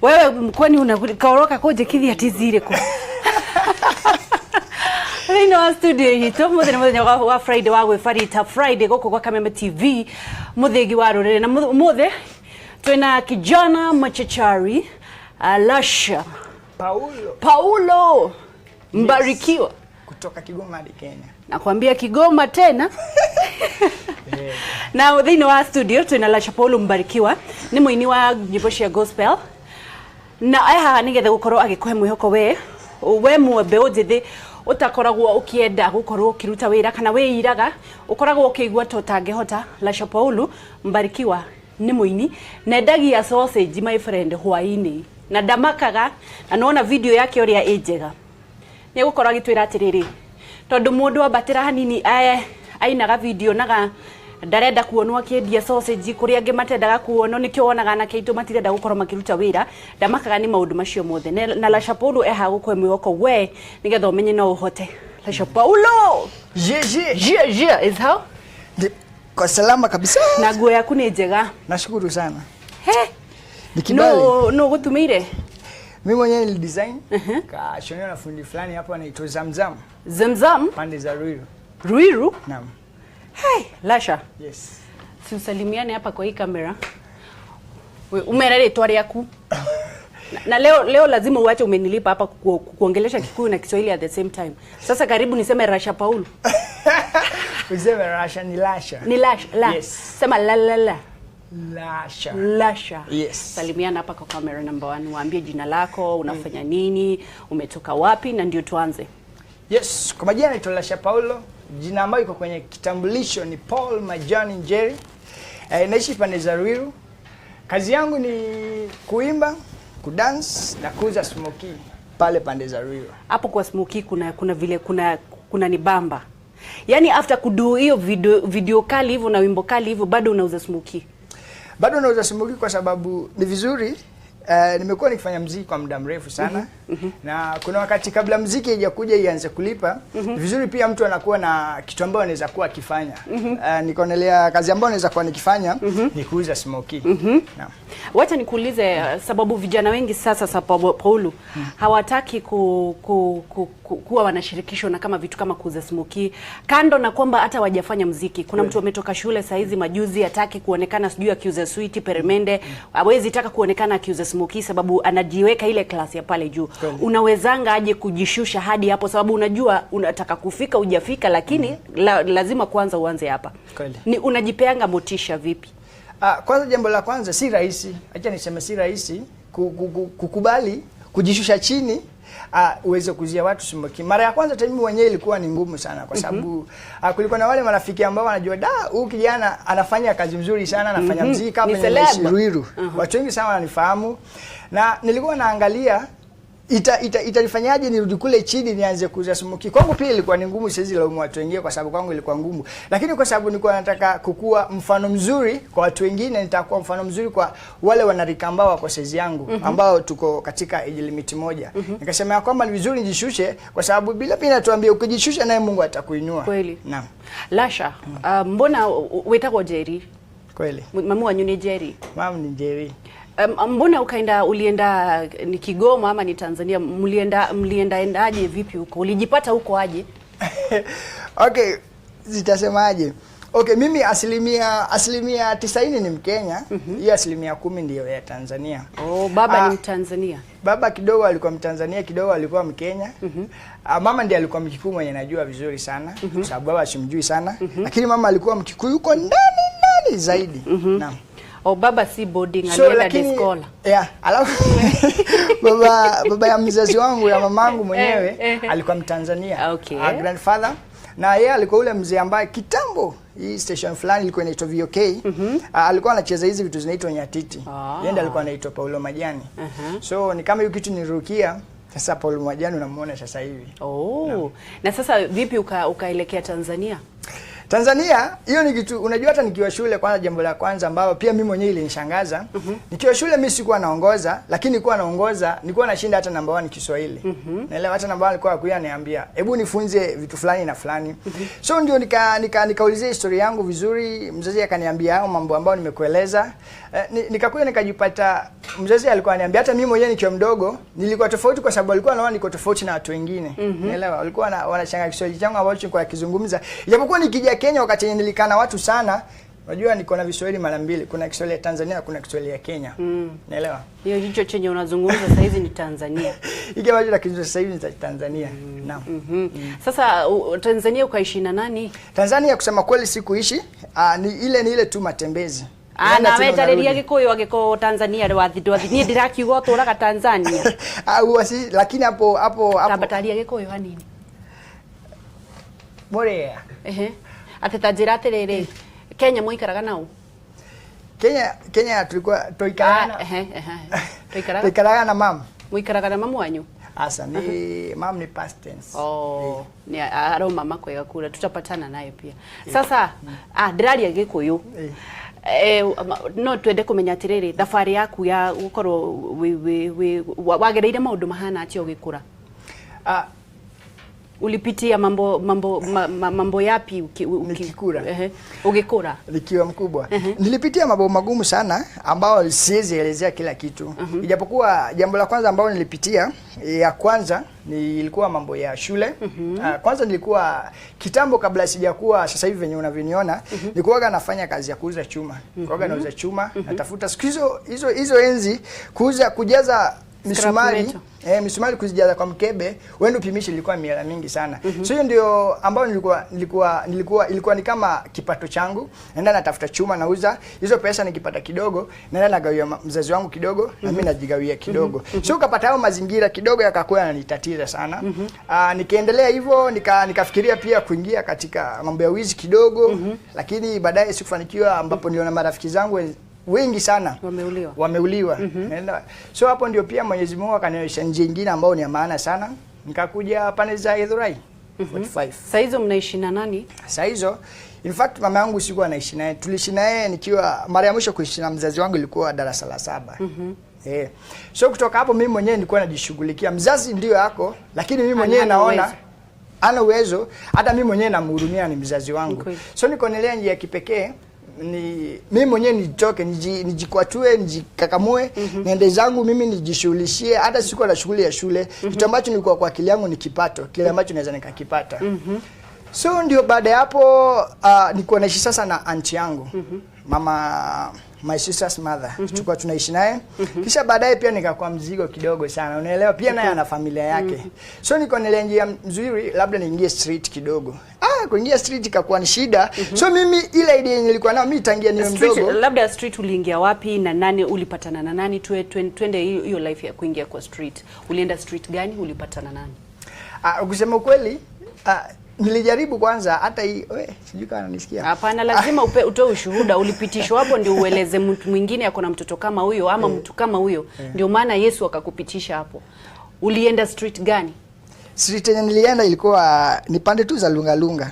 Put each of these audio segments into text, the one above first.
Wewe mkwani unakoroka koje kithi atizire ko. Rino studio hito muthenya wa Friday wa gwifarita Friday goko kwa Kameme TV muthegi wa rurere na muthe twina kijana machachari Lusher Paulo mbarikiwa kutoka Kigoma hadi Kenya. Nakwambia Kigoma tena. Na thini wa studio twina Lusher Paulo mbarikiwa ni muini wa nyimbo cia gospel na aha nigetha gukorwo agikuhe mwihoko we mwembe ujithi utakoragwo ukienda gukorwo ukiruta wira kana wiraga ukoragwo ukigwa totangehota. Lusher Paulo mbarikiwa ni muini na endagia sausage my friend hwaini na ndamakaga na nona video yake uria ejega ni gukorwo agitwira atiriri tondu mundu abatira hanini ainaga video naga ndarenda kuonwa akiendia sausage kuria ange matendaga kuonwo nikio wonaga na keitu matirenda gukorwo makiruta wira ndamakaga ni maundu macio mothe na Lusher Paulo eha gukwe mwihoko we nigetha umenye no uhote. Lusher Paulo je is how kwa salama kabisa na nguo yaku ni njega. Nashukuru sana. He Nikibali no gutumire mimi mwenyewe ni design kashonea na fundi fulani hapa anaitwa Zamzam pande za Ruiru. Naam. Hey, Lusher. Yes. Si usalimiane hapa kwa hii kamera. Umerere twari yaku. Na leo lazima uache umenilipa hapa kuongelesha Kikuyu na Kiswahili at the same time. Sasa karibu niseme Lusher Paulo. Useme Lusher ni Lusher. Ni Lusher. Yes. Sema la. Lusher. Yes. Salimiana hapa kwa camera number 1. Waambie jina lako, unafanya nini, umetoka wapi na ndio tuanze. Yes, kwa majina naitwa Lusher Paulo. Jina ambayo iko kwenye kitambulisho ni Paul Majani Njeri. Naishi pande za Ruiru. Kazi yangu ni kuimba, kudance na kuuza Smokie pale pande za Ruiru. Hapo kwa Smokie kuna vile kuna ni bamba. Yaani after kudu hiyo video kali hivyo na wimbo kali hivyo bado unauza Smokie. Bado nauza Smokie kwa sababu ni vizuri. Nimekuwa nikifanya muziki kwa muda mrefu sana. Na kuna wakati kabla muziki haijakuja ianze kulipa, ni vizuri pia mtu anakuwa na kitu ambacho anaweza kuwa akifanya. Nikaonelea kazi ambayo naweza kuwa nikifanya ni kuuza Smokie. Naam. Wacha nikuulize sababu vijana wengi sasa Paulo hawataki kuwa wanashirikishwa na kama vitu kama kuuza Smokie. Kando na kwamba hata wajafanya muziki. Kuna mtu ametoka shule saizi majuzi hataki kuonekana sijui akiuza sweet peremende, hawezi taka kuonekana akiuza Smokie sababu anajiweka ile klasi ya pale juu. Unawezanga aje kujishusha hadi hapo sababu unajua unataka kufika hujafika lakini lazima kwanza uanze hapa. Ni unajipeanga motisha vipi? Kwanza jambo la kwanza si rahisi. Acha niseme si rahisi kukubali kujishusha chini uweze kuzia watu Smokie. Mara ya kwanza mimi mwenyewe ilikuwa ni ngumu sana kwa sababu kulikuwa na wale marafiki ambao wanajua huyu kijana anafanya kazi nzuri sana, anafanya muziki kama ni Ruiru. Watu wengi sana wananifahamu na nilikuwa naangalia italifanyaje nirudi kule chini nianze kuuza Smokie. Kwangu pia ilikuwa ni ngumu, siwezi laumu watu wengine kwa sababu kwangu ilikuwa ngumu. Lakini kwa sababu nilikuwa nataka kukua mfano mzuri kwa watu wengine, nitakuwa mfano mzuri kwa wale wanarika ambao wako size yangu ambao tuko katika age limit moja. Nikasema kwamba ni vizuri nijishushe kwa sababu bila pia natuambia ukijishusha naye Mungu atakuinua. Kweli. Naam. Lusher, mbona wetagwa Njeri? Kweli. Mamu wanyu ni Njeri? Mamu ni Njeri. Mbona ulienda ni Kigoma ama ni Tanzania? Mliendaje vipi huko? Ulijipata huko aje? Okay, zitasemaje? Okay, mimi asilimia 90 ni Mkenya, hii asilimia 10 ndio ya Tanzania. Baba ni Mtanzania. Baba kidogo alikuwa Mtanzania, kidogo alikuwa Mkenya. Mama ndiye alikuwa Mkikuyu mwenye najua vizuri sana, sababu baba simjui sana, lakini mama alikuwa Mkikuyu uko ndani zaidi. Naam. Baba si boarding alienda diskola. Yeah, alafu baba ya mzazi wangu ya mamangu mwenyewe alikuwa Mtanzania. Okay. Grandfather na yeye alikuwa ule mzee ambaye kitambo hii station fulani ilikuwa inaitwa VOK. Alikuwa anacheza hizi vitu zinaitwa nyatiti. Yeye ndiye alikuwa anaitwa Paulo Majani. So ni kama hiyo kitu nirukia sasa Paulo Majani unamuona sasa hivi. Na sasa vipi ukaelekea Tanzania? Tanzania hiyo ni kitu unajua, hata nikiwa shule kwanza, jambo la kwanza ambalo pia mimi mwenyewe ilinishangaza, nikiwa shule mimi sikuwa naongoza, lakini nilikuwa naongoza, nilikuwa nashinda hata namba 1 Kiswahili. Naelewa hata namba 1 alikuwa akuja niambia, "Hebu nifunze vitu fulani na fulani." So ndio nikaulizia historia yangu vizuri, mzazi akaniambia hao mambo ambayo nimekueleza. Nikakuja nikajipata mzazi alikuwa ananiambia, hata mimi mwenyewe nikiwa mdogo nilikuwa tofauti kwa sababu alikuwa anaona niko tofauti na watu wengine. Naelewa, walikuwa wanachanga Kiswahili changu ambacho nilikuwa nakizungumza. Japokuwa nikija Kenya wakati nilikana watu sana, unajua niko na Kiswahili mara mbili, kuna Kiswahili ya Tanzania, kuna Kiswahili ya Kenya. Naelewa. Hiyo hicho chenye unazungumza sasa hizi ni Tanzania. Hiki ambacho nakizungumza sasa hivi ni Tanzania. Naam. Sasa Tanzania ukaishi na nani? Tanzania kusema kweli sikuishi, ni ile tu matembezi. Na wetariria Gikuyu agiko Tanzania wathi ni ndirakiuga uturaga Tanzania. Wasi, lakini hapo tabataria Gikuyu hanini. Morea. Ati tajira atiriri Kenya muikaraga nao? Kenya tulikuwa toikaraga na mam. Muikaraga na mamu wanyu? Asa ni mam ni past tense. Ni aro mama kwega kula, tutapatana naye pia. Sasa ndiraria Gikuyu. No twende kumenya atiriri thabarĩ yaku ya gukorwo wagereire maundu mahana atio ugikura. Ulipitia mambo yapi ukikura? Ugikura nikiwa mkubwa. Nilipitia mambo magumu sana ambao siwezi elezea kila kitu. Ijapokuwa jambo la kwanza ambao nilipitia, ya kwanza nilikuwa mambo ya shule. Kwanza nilikuwa kitambo, kabla sijakuwa sasa hivi venye unavioniona, nilikuwa nafanya kazi ya kuuza chuma. Nilikuwa nauza chuma, natafuta siku hizo enzi kujaza misumari, misumari kuzijaza kwa mkebe, wendo pimishi ilikuwa miela mingi sana. So hiyo ndio ambao ilikuwa ni kama kipato changu. Naenda natafuta chuma nauza, hizo pesa nikipata kidogo, naenda nagawia mzazi wangu kidogo, na mimi najigawia kidogo. So ukapata hayo mazingira kidogo yakakuwa yananitatiza sana. Nikaendelea hivyo, nikafikiria pia kuingia katika mambo ya wizi kidogo, lakini baadaye sikufanikiwa, ambapo niliona marafiki zangu wengi sana wameuliwa. So hapo ndio pia Mwenyezi Mungu akanionyesha njia nyingine ambayo ni ya maana sana. Nikakuja pande za Githurai 45. Sasa hizo mnaishi na nani? Sasa hizo in fact mama yangu sikuwa naishi naye. Tuliishi naye nikiwa mara ya mwisho kuishi na mzazi wangu ilikuwa darasa la 7. So kutoka hapo mimi mwenyewe nilikuwa najishughulikia. Mzazi ndio yako, lakini mimi mwenyewe naona ana uwezo, hata mimi mwenyewe namhurumia ni mzazi wangu. So nikonelea njia ya kipekee ni mimi mwenyewe nitoke nijikwatue, nijikakamue, niende zangu mimi nijishughulishie. Hata sikuwa na shughuli ya shule, kitu ambacho nilikuwa kwa akili yangu ni kipato, kile ambacho naweza nikakipata. So ndio baada ya hapo nilikuwa naishi sasa na aunti yangu, mama, my sister's mother. Tulikuwa tunaishi naye. Kisha baadaye pia nikakuwa mzigo kidogo sana, unaelewa, pia naye ana familia yake. So niko nilenjia mzuri, labda niingie street kidogo. Kuingia street ikakuwa ni shida. So mimi ile idea nilikuwa nayo mimi tangia niwe mdogo. Labda street uliingia wapi na nani, ulipatana na nani? Twende hiyo life ya kuingia kwa street. Ulienda street gani, ulipatana nani? Ukisema ukweli, nilijaribu kwanza, hata hii sijui kama unanisikia. Hapana, lazima utoe ushuhuda. Ulipitishwa hapo ndio ueleze mtu mwingine ako na mtoto kama huyo ama mtu kama huyo. Ndio maana Yesu akakupitisha hapo. Ulienda street gani? Street yenye nilienda ilikuwa ni pande tu za Lunga.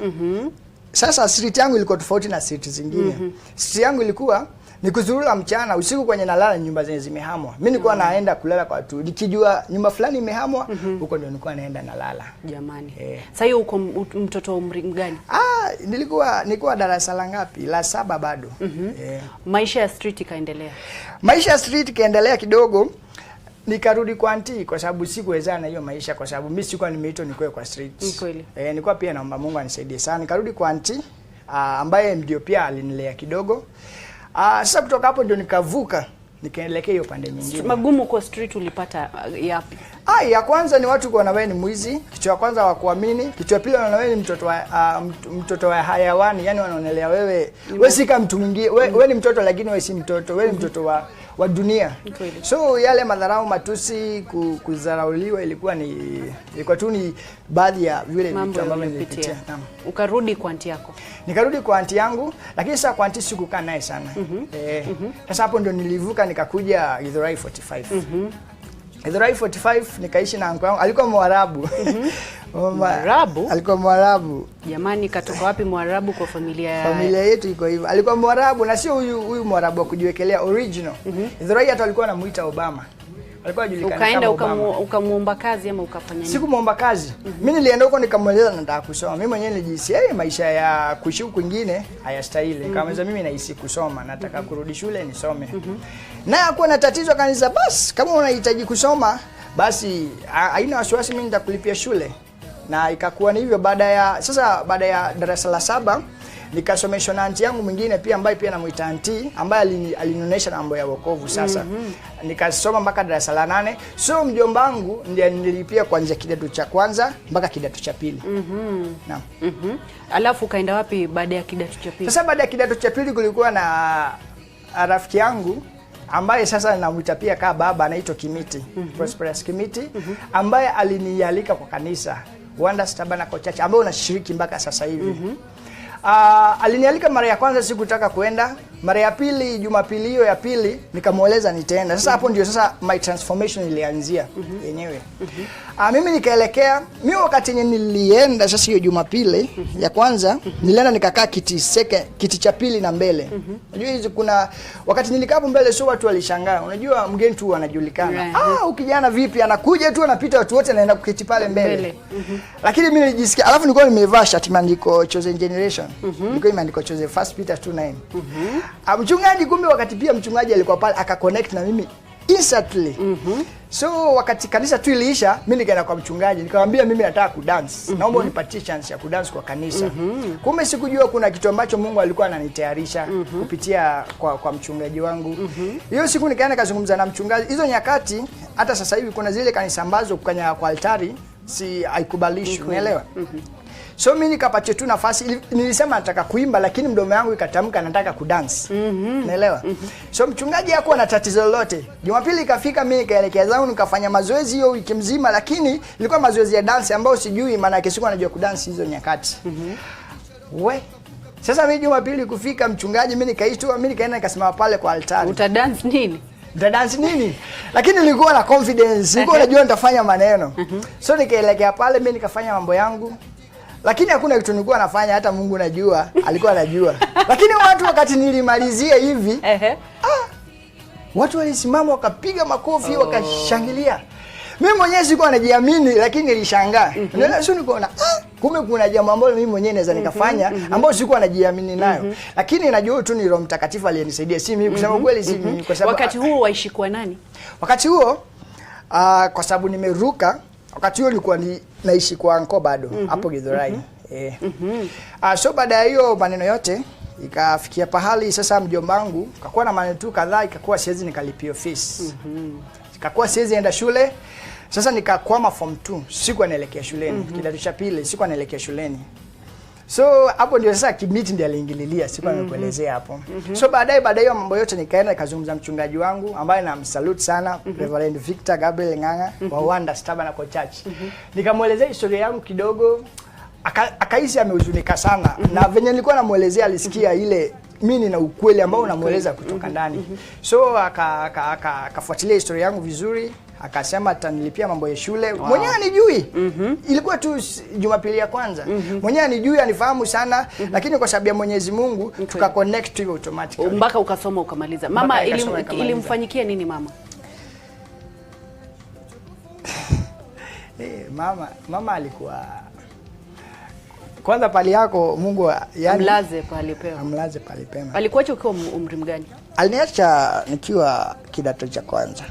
Sasa street yangu ilikuwa tofauti na street zingine. Street yangu ilikuwa ni kuzurura mchana, usiku kwenye nalala nyumba zenye zimehamwa. Mimi nilikuwa naenda kulala kwa watu. Nikijua nyumba fulani imehamwa, huko ndio nilikuwa naenda nalala. Jamani. Sasa hiyo uko mtoto umri gani? Nilikuwa darasa la ngapi? La 7 bado. Maisha ya street ikaendelea. Maisha ya street kaendelea kidogo. Nikarudi kwa auntie kwa sababu sikuwezana na hiyo maisha, kwa sababu mimi sikuwa nimeitwa nikoe kwa street. Kweli. Nilikuwa pia naomba Mungu anisaidie sana. Nikarudi kwa auntie ambaye ndio pia alinilea kidogo. Sasa kutoka hapo ndio nikavuka nikaelekea hiyo pande nyingine. Magumu kwa street ulipata yapi? Ya kwanza ni watu kuona wewe ni mwizi, kitu cha kwanza hawakuamini, kitu cha pili wanaona wewe ni mtoto wa hayawani, yani wanaonelea wewe si kama mtu mwingine, wewe ni mtoto lakini wewe si mtoto, wewe ni mtoto wa dunia. So yale madharau, matusi, kudharauliwa ilikuwa tu ni baadhi ya vile vitu ambavyo nilipitia. Ukarudi kwa aunti yako? Nikarudi kwa aunti yangu, lakini sasa kwa aunti sikukaa naye sana. Sasa hapo ndio nilivuka nikakuja Githurai 45. Githurai 45 nikaishi na uncle wangu, alikuwa Mwarabu. Mwarabu? Alikuwa Mwarabu. Jamani, katoka wapi Mwarabu kwa familia? Familia yetu iko hivyo. Alikuwa Mwarabu na sio huyu Mwarabu wa kujiwekelea original. Githurai hata alikuwa anamuita Obama. Alikuwa anajulikana kama Obama. Ukaenda ukamuomba kazi ama ukafanya nini? Sikumuomba kazi. Mimi nilienda huko nikamweleza nataka kusoma. Mimi mwenyewe nilijisikia maisha ya kuishi huko kwingine hayastahili. Nikamwambia mimi nahisi kusoma, nataka kurudi shule nisome. Na hakuwa na tatizo, kanisa basi kama unahitaji kusoma basi haina wasiwasi, mimi nitakulipia shule. Na ikakuwa ni hivyo. Baada ya darasa la 7 nikasomeshwa na aunti yangu mwingine pia ambaye pia namuita aunti, ambaye alinionyesha mambo ya wokovu sasa. Nikasoma mpaka darasa la 8. So mjomba wangu ndiye nilipia kuanzia kidato cha kwanza mpaka kidato cha pili. Naam. Alafu kaenda wapi baada ya kidato cha pili? Sasa baada ya kidato cha pili kulikuwa na rafiki yangu ambaye sasa namuita pia kama baba, anaitwa Kimiti, Prosperous Kimiti, ambaye alinialika kwa kanisa Wonders Tabernacle Church ambayo unashiriki mpaka sasa hivi. Alinialika mara ya kwanza sikutaka kwenda. Mara ya pili, Jumapili hiyo ya pili nikamueleza nitaenda. Sasa hapo ndio sasa my transformation ilianzia yenyewe. Mimi nikaelekea, mimi wakati nilienda sasa hiyo Jumapili ya kwanza nilienda nikakaa kiti cha pili na mbele. Unajua hizo kuna wakati nilikaa hapo mbele sio watu walishangaa. Unajua mgeni tu anajulikana. Ukijana vipi anakuja tu anapita watu wote anaenda kuketi pale mbele. Lakini mimi nilijisikia, alafu nilikuwa nimevaa shati imeandikwa Chosen Generation. Nilikuwa imeandikwa Chosen 1 Peter 2:9. Mchungaji kumbe wakati pia mchungaji alikuwa pale akaconnect na mimi instantly. So wakati kanisa tu iliisha, mimi nikaenda kwa mchungaji nikamwambia mimi nataka kudance. Naomba unipatie chance ya kudance kwa kanisa. Kumbe sikujua kuna kitu ambacho Mungu alikuwa ananitayarisha kupitia kwa mchungaji wangu. Hiyo siku nikaenda kazungumza na mchungaji. Hizo nyakati hata sasa hivi kuna zile kanisa ambazo kukanya kwa altari si haikubalishi, unaelewa? So mimi nikapatia tu nafasi, nilisema nataka kuimba lakini mdomo wangu ikatamka nataka kudance. Unaelewa? So mchungaji hakuwa na tatizo lolote. Jumapili ikafika, mimi nikaelekea zangu nikafanya mazoezi hiyo wiki mzima, lakini ilikuwa mazoezi ya dance ambayo sijui maana yake, sikuwa najua kudance hizo nyakati. Sasa mimi Jumapili kufika, mchungaji mimi nikaitwa, mimi nikaenda nikasimama pale kwa altari. Utadance nini? Dance nini? Lakini nilikuwa na confidence, nilikuwa najua nitafanya maneno. So nikaelekea pale, mimi nikafanya mambo yangu. Lakini hakuna kitu nilikuwa nafanya, hata Mungu najua, alikuwa anajua. Lakini watu wakati nilimalizia hivi, watu walisimama wakapiga makofi, wakashangilia. Mimi mwenyewe sikuwa najiamini, lakini nilishangaa. Sio nikaona, kumbe kuna jambo ambalo mimi mwenyewe naweza nikafanya ambalo sikuwa najiamini nayo. Lakini najua tu ni Roho Mtakatifu aliyenisaidia, si mimi kusema kweli, si mimi kwa sababu. Wakati huo waishi kwa nani? Wakati huo kwa sababu nimeruka, wakati huo nilikuwa naishi kwa anko bado hapo Githurai. So baada ya hiyo maneno yote ikafikia pahali sasa mjomba wangu kakuwa na maneno tu kadhaa, ikakuwa siwezi nikalipia fees. Ikakuwa siwezi enda shule. Sasa nikakwama form 2, sikuwa naelekea shuleni. Kidato cha pili sikuwa naelekea shuleni. So hapo ndio sasa Kimiti ndiye aliingililia, sikuwa nimekuelezea hapo. So baadaye hiyo mambo yote nikaenda nikazungumza mchungaji wangu ambaye namsalute sana, Reverend Victor Gabriel Nganga wa Wonders Tabernacle Church. Nikamuelezea historia yangu kidogo, akaisi amehuzunika sana. Na venye nilikuwa namuelezea alisikia ile mimi nina ukweli ambao namueleza kutoka ndani. So akafuatilia historia yangu vizuri, akasema atanilipia mambo ya shule. Mwenyewe anijui. Ilikuwa tu Jumapili ya kwanza. Mwenyewe anijui, anifahamu sana, lakini kwa sababu ya Mwenyezi Mungu tukaconnect hivyo automatically. Mpaka ukasoma ukamaliza. Mama ilimfanyikia nini mama? Mama alikuwa kwanza pali yako Mungu yani amlaze pali pema. Amlaze pali pema. Alikuacha ukiwa umri mgani? Aliniacha nikiwa kidato cha kwanza.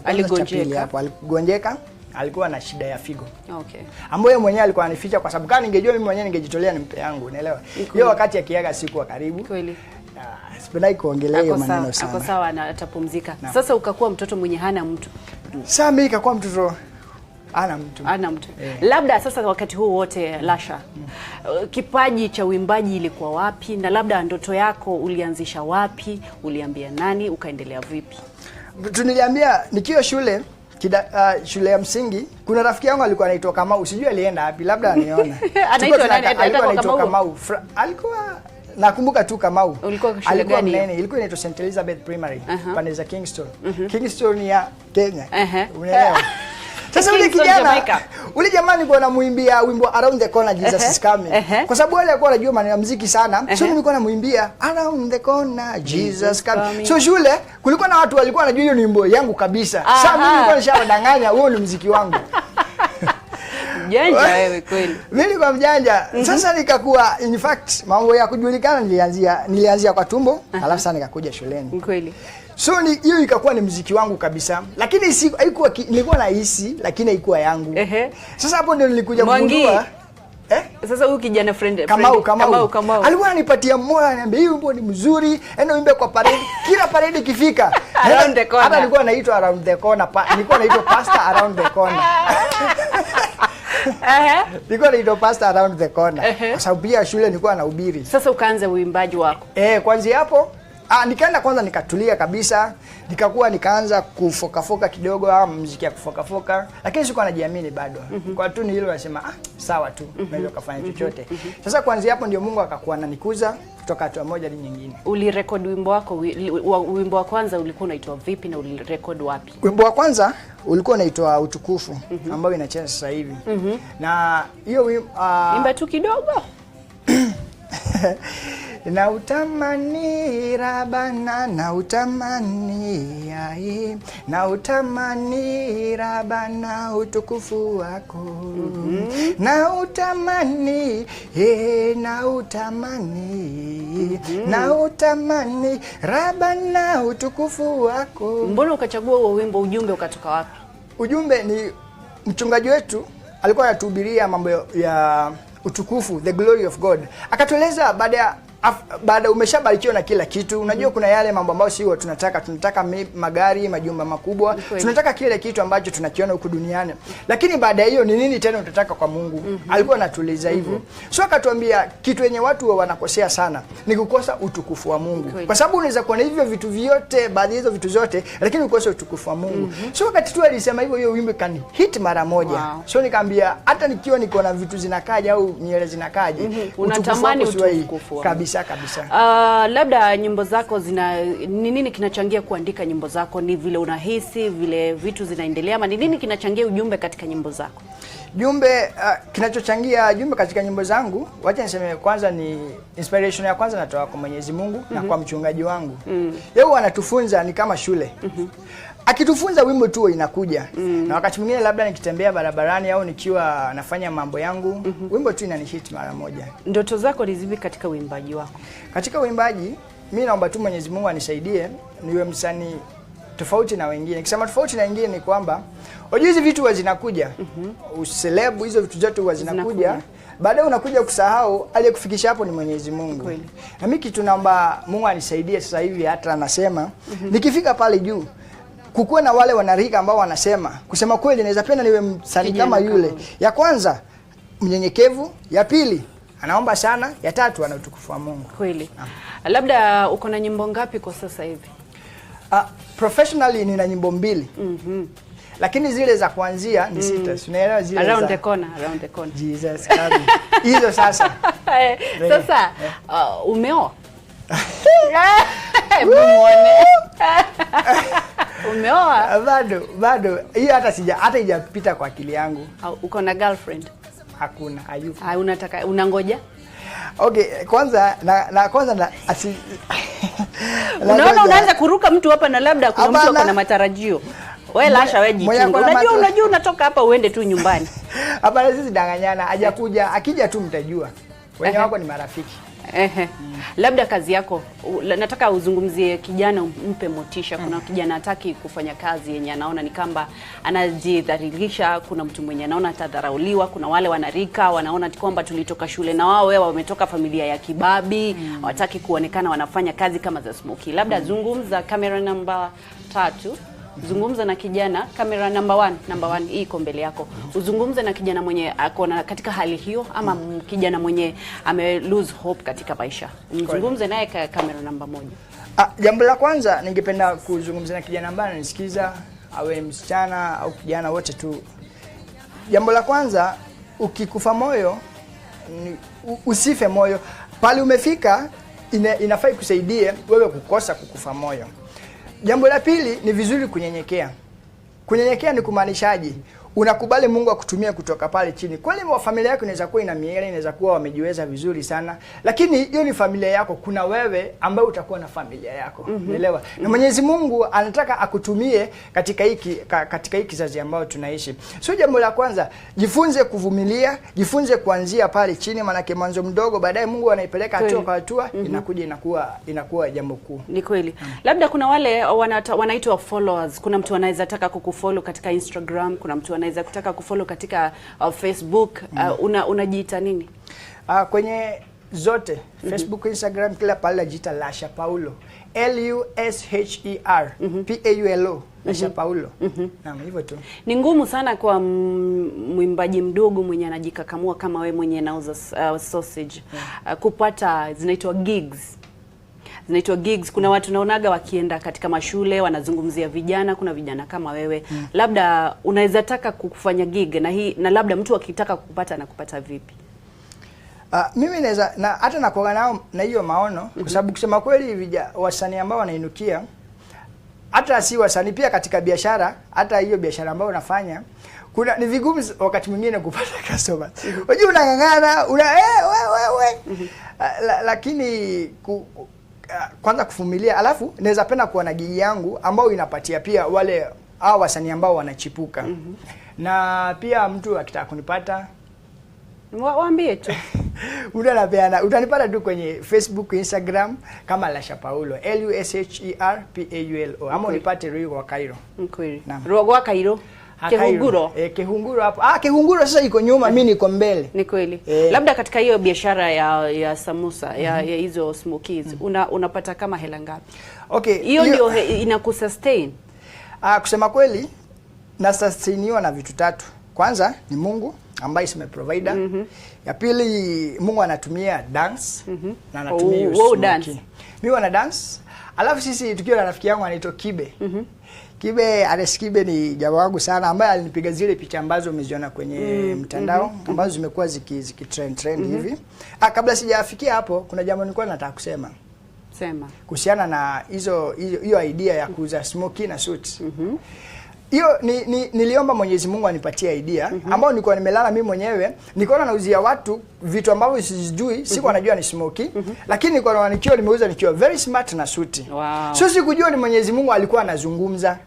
Aligonjeka hapo, aligonjeka, alikuwa na shida ya figo. Okay. Ambaye mwenyewe alikuwa anificha kwa sababu kama ningejua mimi mwenyewe ningejitolea nimpe yangu, unaelewa? Hiyo wakati akiaga sikuwa karibu. Kweli. Sipendai kuongelea hiyo maneno sana. Ako sawa na atapumzika. Sasa ukakuwa mtoto mwenye hana mtu. Sasa mimi nikakuwa mtoto ana mtu. Labda sasa wakati huu wote Lusher, kipaji cha uimbaji ilikuwa wapi, na labda ndoto yako ulianzisha wapi, uliambia nani, ukaendelea vipi? Tuniliambia nikiwa shule shule ya msingi, kuna rafiki yangu alikuwa anaitwa Kamau, sijui alienda wapi, labda aniona. Anaitwa nani? Anaitwa Kamau. Alikuwa nakumbuka tu Kamau. Ulikuwa shule gani? Ilikuwa inaitwa St Elizabeth Primary, pande za Kingston. Kingston ya Kenya. Unaelewa? Sasa ule kijana, ule jamaa nilikuwa namuimbia wimbo Around the Corner Jesus is Coming. Kwa sababu wale alikuwa anajua maneno ya muziki sana. So nilikuwa namuimbia Around the Corner Jesus Coming. So shule kulikuwa na watu walikuwa wanajua hiyo ni wimbo yangu kabisa. Sasa mimi nilikuwa nishawadanganya huo ni muziki wangu. Mjanja wewe kweli. Mimi kwa mjanja. Sasa nikakuwa in fact mambo ya kujulikana nilianzia kwa tumbo, alafu sasa nikakuja shuleni. Kweli. So hiyo ikakuwa ni muziki wangu kabisa. Lakini haikuwa nilikuwa nahisi lakini haikuwa yangu. Sasa hapo ndio nilikuja kugundua. Sasa huyu kijana friend Kamau. Alikuwa ananipatia moyo, ananiambia hii wimbo ni mzuri. Enda uimbe kwa parade. Kila parade ikifika. Around the corner. Hata nilikuwa naitwa Around the Corner. Nilikuwa naitwa Pastor Around the Corner. Nilikuwa naitwa Pastor Around the Corner. Kwa sababu pia shule nilikuwa nahubiri. Sasa ukaanza uimbaji wako. Kwanza hapo nikaenda kwanza nikatulia kabisa, nikaanza kufoka kidogo muziki ya kufoka, lakini sikuwa najiamini bado. Kwa tu ni hilo nasema sawa tu, unaweza kufanya chochote. Sasa kuanzia hapo ndio Mungu akakuwa ananikuza kutoka hatua moja hadi nyingine. Ulirekodi wimbo wako, wimbo wa kwanza ulikuwa unaitwa vipi na ulirekodi wapi? Wimbo wa kwanza ulikuwa unaitwa Utukufu, ambao inacheza sasa hivi. Na hiyo imba tu kidogo. Na utamani Rabana, na utamani ai, na utamani Rabana utukufu wako. Na utamani na utamani na utamani Rabana utukufu wako. Mbona ukachagua huo wimbo, ujumbe ukatoka wapi? Ujumbe ni mchungaji wetu alikuwa anatuhubiria mambo ya utukufu, the glory of God. Akatueleza baada umeshabarikiwa na kila kitu, unajua kuna yale mambo ambayo sio tunataka magari, majumba makubwa, tunataka kile kitu ambacho tunakiona huku duniani. Lakini baada ya hiyo ni nini tena utataka kwa Mungu? Alikuwa anatuuliza hivyo. So akatuambia kitu yenye watu wanakosea sana ni kukosa utukufu wa Mungu. Kwa sababu unaweza kuona hivyo vitu vyote, baadhi hizo vitu zote, lakini ukosa utukufu wa Mungu. So wakati tu alisema hivyo, hiyo wimbo kan hit mara moja. So nikamwambia hata nikiwa niko na vitu zinakaja au nywele zinakaje, unatamani utukufu kabisa. Labda nyimbo zako ni nini kinachangia kuandika nyimbo zako? Ni vile unahisi, vile vitu zinaendelea, ama ni nini kinachangia ujumbe katika nyimbo zako? Jumbe kinachochangia jumbe katika nyimbo zangu, wacha niseme kwanza ni inspiration ya kwanza natoa kwa Mwenyezi Mungu na kwa mchungaji wangu. Yeye anatufunza ni kama shule. Akitufunza wimbo tu inakuja. Na wakati mwingine labda nikitembea barabarani au nikiwa nafanya mambo yangu, wimbo tu inanihit mara moja. Ndoto zako ni zipi katika uimbaji wako? Katika uimbaji, mimi naomba tu Mwenyezi Mungu anisaidie niwe msanii tofauti na wengine. Nikisema tofauti na wengine ni kwamba unajua hizi vitu huwa zinakuja. Uselebu hizo vitu zote huwa zinakuja. Baadaye unakuja kusahau aliyekufikisha hapo ni Mwenyezi Mungu. Na mimi kitu naomba Mungu anisaidie sasa hivi, hata anasema nikifika pale juu kukuwa na wale wanarika ambao wanasema kusema kweli naweza penda niwe msanii kama yule. Ya kwanza mnyenyekevu, ya pili anaomba sana, ya tatu ana utukufu wa Mungu. Kweli. Labda uko na nyimbo ngapi kwa sasa hivi? Professionally nina nyimbo 2. Lakini zile za kuanzia ni 6. Unaelewa zile Around the Corner. Jesus Christ. Hizo sasa. Sasa umeoa? Muone. Umeoa? Bado. Hiyo hata haijapita kwa akili yangu. Uko na girlfriend? Hakuna, hayupo. Unataka unangoja? Okay, kwanza unaona unaanza kuruka mtu hapa na labda kuna mtu ana matarajio. Wewe Lasha wewe jichunga. Unajua unatoka hapa uende tu nyumbani. Hapana, sisi danganyana, hajakuja, akija tu mtajua. Wenye wako ni marafiki. Labda kazi yako, nataka uzungumzie kijana, mpe motisha. Kuna kijana hataki kufanya kazi yenye anaona ni kamba anajidhalilisha, kuna mtu mwenye anaona atadharauliwa, kuna wale wanarika wanaona kwamba tulitoka shule na wao, wewe wametoka familia ya kibabi, hawataki kuonekana wanafanya kazi kama za Smokie. Labda zungumza, camera number 3. Zungumza na kijana, camera number 1 hii iko mbele yako. Uzungumze na kijana mwenye akona katika hali hiyo, ama kijana mwenye ame lose hope katika maisha. Mzungumze naye camera number 1. Jambo la kwanza ningependa kuzungumza na kijana ambaye ananisikiza, awe msichana au kijana, wote tu. Jambo la kwanza, ukikufa moyo usife moyo. Pale umefika inafai kusaidie wewe kukosa kukufa moyo. Jambo la pili ni vizuri kunyenyekea. Kunyenyekea ni kumaanishaje? Unakubali Mungu akutumie kutoka pale chini. Kweli wa familia yako inaweza kuwa ina miele, inaweza kuwa wamejiweza vizuri sana, lakini hiyo ni familia yako. Kuna wewe ambaye utakuwa na familia yako. Umeelewa? Na Mwenyezi Mungu anataka akutumie katika hiki kizazi ambao tunaishi. So jambo la kwanza, jifunze kuvumilia, jifunze kuanzia pale chini, maana mwanzo mdogo, baadaye Mungu anaipeleka hatua kwa hatua, inakuwa jambo kuu. Ni kweli. Labda kuna wale wanaitwa followers. Kuna mtu anaweza taka kukufollow katika Instagram, kuna mtu anaweza kutaka kufollow katika Facebook. Unajiita nini? Kwenye zote, Facebook, Instagram, kila pale najiita Lusher Paulo. Lusher Paulo. Lusher Paulo. Naam, hivyo tu. Ni ngumu sana kwa mwimbaji mdogo mwenye anajikakamua kama we mwenye anauza sausage kupata zinaitwa gigs. Kuna watu naonaga wakienda katika mashule wanazungumzia vijana, kuna vijana kama wewe. Labda unaweza taka kufanya gig na labda mtu akitaka kukupata na kupata vipi? Mimi naweza na hata nakuwa nao na hiyo maono, kwa sababu kusema kweli wasanii ambao wanainukia, hata si wasanii pia katika biashara, hata hiyo biashara ambayo unafanya, ni vigumu wakati mwingine kupata customer. Unajua unangangana, lakini kwanza kuvumilia, alafu naweza penda kuwa na gigi yangu ambao inapatia pia wale wasanii ambao wanachipuka. Na pia mtu akitaka kunipata waambie tu. Utanipata tu kwenye Facebook, Instagram kama Lusher Paulo, Lusher Paulo, ama unipate Ruigo wa Cairo. Kweli. Ruigo wa Cairo. Kehunguro. Kehunguro hapo. Kehunguro sasa iko nyuma, mimi niko mbele. Ni kweli. Labda katika hiyo biashara ya samosa, ya hizo smokies, unapata kama hela ngapi? Okay. Hiyo ndio inakusustain. Kusema kweli na sustainiwa na vitu tatu. Kwanza ni Mungu ambaye is my provider. Ya pili, Mungu anatumia dance na anatumia dance. Mimi wana dance. Alafu sisi tukiwa na rafiki yangu anaitwa Kibe. Kibe ni jamaa wangu sana ambaye alinipiga zile picha ambazo umeziona kwenye mtandao ambazo zimekuwa trend hivi. Kabla sijafikia hapo, kuna jambo nilikuwa nataka kusema. Sema. Kuhusiana na hiyo idea ya kuuza Smokie na suits. Hiyo niliomba Mwenyezi Mungu anipatie idea ambao nilikuwa nimelala mimi mwenyewe, nikaona nauzia watu vitu ambavyo sijui, sikuwa najua ni Smokie, lakini nilikuwa naona nimeuza nikiwa very smart na suti. So sikujua ni Mwenyezi Mungu alikuwa anazungumza.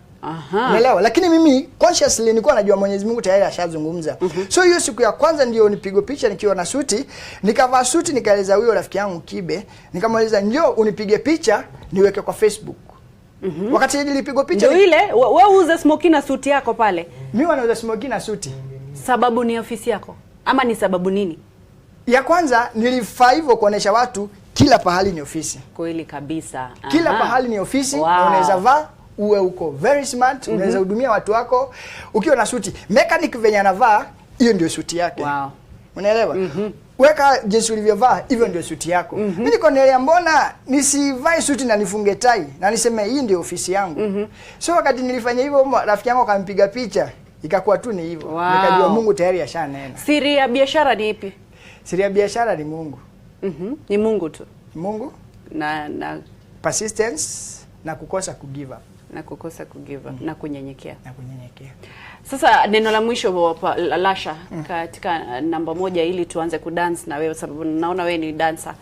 Umeelewa? Lakini mimi consciously nilikuwa najua Mwenyezi Mungu tayari ashazungumza. So hiyo siku ya kwanza ndio nipigo picha nikiwa na suti, nikavaa suti, nikaeleza huyo rafiki yangu Kibe, nikamweleza njoo unipige picha niweke kwa Facebook. Wakati nilipigwa picha ndio ile wewe uuza Smokie na suti yako pale. Mimi wanauza Smokie na suti. Sababu ni ofisi yako ama ni sababu nini? Ya kwanza nilifaa hivyo kuonesha watu kila pahali ni ofisi. Kweli kabisa. Kila pahali ni ofisi, na unaweza vaa uwe uko very smart, unaweza hudumia watu wako ukiwa na suti. Mechanic venye anavaa, hiyo ndio suti yake. Unaelewa? Weka jinsi ulivyovaa, hivyo ndio suti yako. Mimi niko nielewa, mbona nisivae suti na nifunge tai na niseme hii ndio ofisi yangu. So wakati nilifanya hivyo, rafiki yangu akampiga picha, ikakuwa tu ni hivyo. Nikajua Mungu tayari ashanena. Siri ya biashara ni ipi? Siri ya biashara ni Mungu. Ni Mungu tu. Mungu na persistence na kukosa kugive up. Na kunyenyekea. Sasa neno la mwisho Lusher katika namba 1 ili tuanze kudance na wewe, sababu naona wewe ni dancer.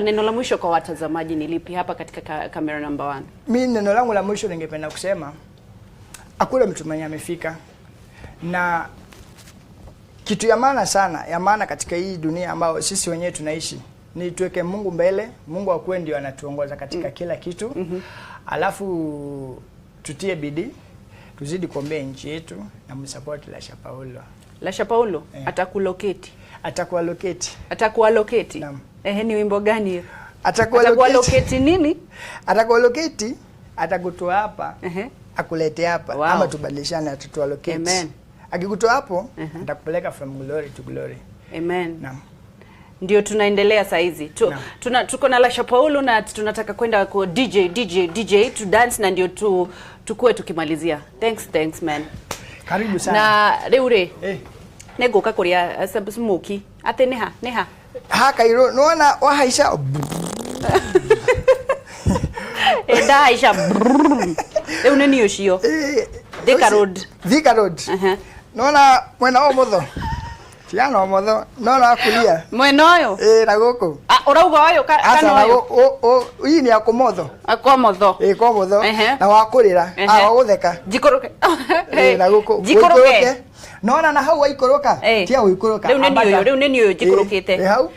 Neno la mwisho kwa watazamaji ni lipi hapa katika kamera namba 1? Mimi neno langu la mwisho ningependa kusema hakuna mtu mwenye amefika, na kitu ya maana sana, ya maana katika hii dunia ambayo sisi wenyewe tunaishi ni tuweke Mungu mbele. Mungu akuwe ndio anatuongoza katika kila kitu. Alafu tutie bidii, tuzidi kuombea nchi yetu na msupport Lusher Paulo. Lusher Paulo atakulocate. Atakuallocate. Naam. Ni wimbo gani hiyo? Atakuallocate nini? Atakuallocate, atakutoa hapa. Akulete hapa, ama tubadilishane, atatuallocate. Amen. Akikutoa hapo, atakupeleka from glory to glory. Amen. Naam. Ndio tunaendelea saa hizi. Tuko na Lusher Paulo na tunataka kwenda kwa DJ to dance, na ndio tukue tukimalizia. Thanks man. Karibu sana. Na reure. Nego kakoria Smokie. Ate neha. Kairo naona wahaisha. Daisha. Unani yoshio. Thika Road. Thika Road. Nona mwena wa motho. Tiana wa motho. Nona akulia. Mwena oyo? Na goko. Urauga oyo kana oyo? Hii ni ya komotho. Komotho. Komotho. Na wa kurira. Wa gutheka. Jikoroke. Na goko. Jikoroke. Nona na hau waikoroka. Tia uikoroka. Riu nini oyo jikorokete. Hau.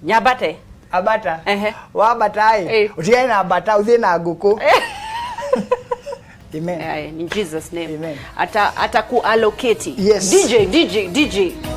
Nyabate. Abata. Wa batai. Utia na abata uthie na nguku. Amen. In Jesus' name. Amen. Ata ku allocate. Yes. DJ.